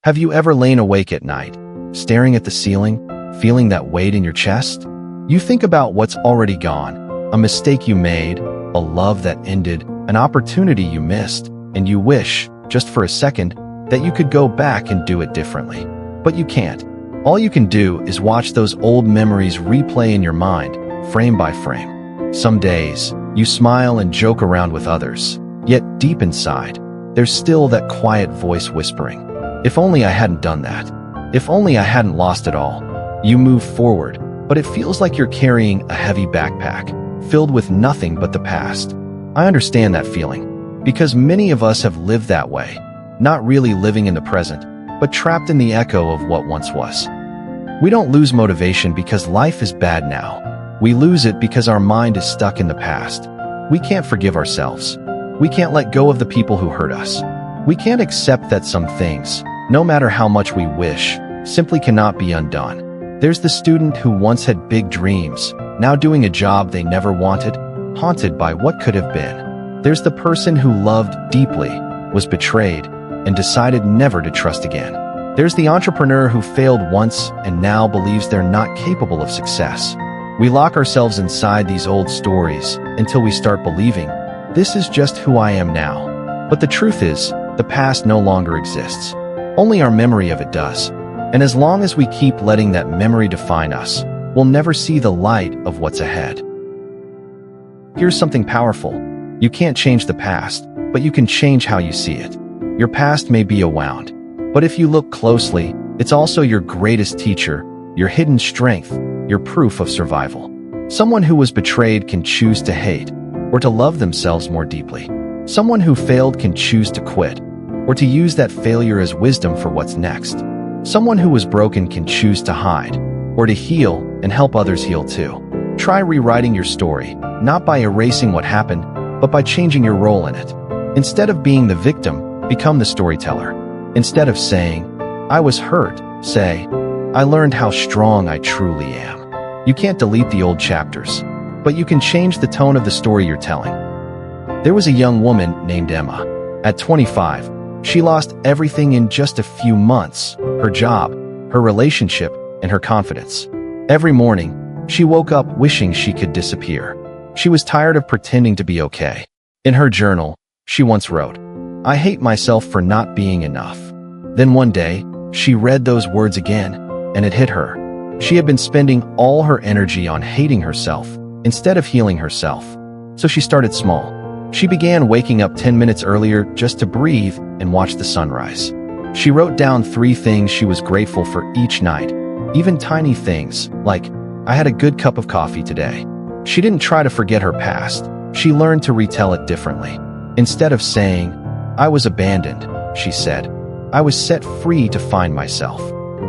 Have you ever lain awake at night, staring at the ceiling, feeling that weight in your chest? You think about what's already gone, a mistake you made, a love that ended, an opportunity you missed, and you wish, just for a second, that you could go back and do it differently. But you can't. All you can do is watch those old memories replay in your mind, frame by frame. Some days, you smile and joke around with others, yet deep inside, there's still that quiet voice whispering, "If only I hadn't done that. If only I hadn't lost it all." You move forward, but it feels like you're carrying a heavy backpack, filled with nothing but the past. I understand that feeling, because many of us have lived that way, not really living in the present, but trapped in the echo of what once was. We don't lose motivation because life is bad now. We lose it because our mind is stuck in the past. We can't forgive ourselves. We can't let go of the people who hurt us. We can't accept that some things, no matter how much we wish, simply cannot be undone. There's the student who once had big dreams, now doing a job they never wanted, haunted by what could have been. There's the person who loved deeply, was betrayed, and decided never to trust again. There's the entrepreneur who failed once and now believes they're not capable of success. We lock ourselves inside these old stories until we start believing, "This is just who I am now." But the truth is, the past no longer exists. Only our memory of it does. And as long as we keep letting that memory define us, we'll never see the light of what's ahead. Here's something powerful. You can't change the past, but you can change how you see it. Your past may be a wound, but if you look closely, it's also your greatest teacher, your hidden strength, your proof of survival. Someone who was betrayed can choose to hate, or to love themselves more deeply. Someone who failed can choose to quit, or to use that failure as wisdom for what's next. Someone who was broken can choose to hide, or to heal and help others heal too. Try rewriting your story, not by erasing what happened, but by changing your role in it. Instead of being the victim, become the storyteller. Instead of saying, "I was hurt," say, "I learned how strong I truly am." You can't delete the old chapters, but you can change the tone of the story you're telling. There was a young woman named Emma. At 25, she lost everything in just a few months: her job, her relationship, and her confidence. Every morning, she woke up wishing she could disappear. She was tired of pretending to be okay. In her journal, she once wrote, "I hate myself for not being enough." Then one day, she read those words again, and it hit her. She had been spending all her energy on hating herself instead of healing herself. So she started small. She began waking up 10 minutes earlier just to breathe and watch the sunrise. She wrote down 3 things she was grateful for each night, even tiny things, like, "I had a good cup of coffee today." She didn't try to forget her past. She learned to retell it differently. Instead of saying, "I was abandoned," she said, "I was set free to find myself."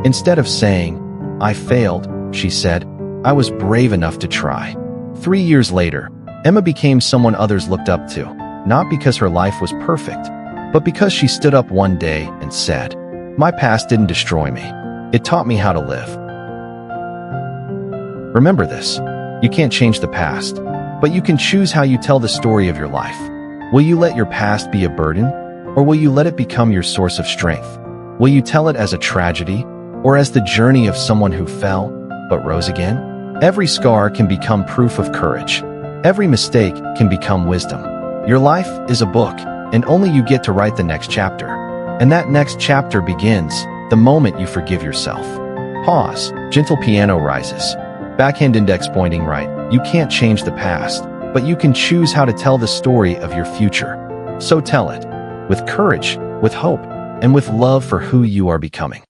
Instead of saying, "I failed," she said, "I was brave enough to try." 3 years later, Emma became someone others looked up to, not because her life was perfect, but because she stood up one day and said, "My past didn't destroy me. It taught me how to live." Remember this: you can't change the past, but you can choose how you tell the story of your life. Will you let your past be a burden, or will you let it become your source of strength? Will you tell it as a tragedy, or as the journey of someone who fell, but rose again? Every scar can become proof of courage. Every mistake can become wisdom. Your life is a book, and only you get to write the next chapter. And that next chapter begins the moment you forgive yourself. Pause. Gentle piano rises. Backhand index pointing right. You can't change the past, but you can choose how to tell the story of your future. So tell it. With courage, with hope, and with love for who you are becoming.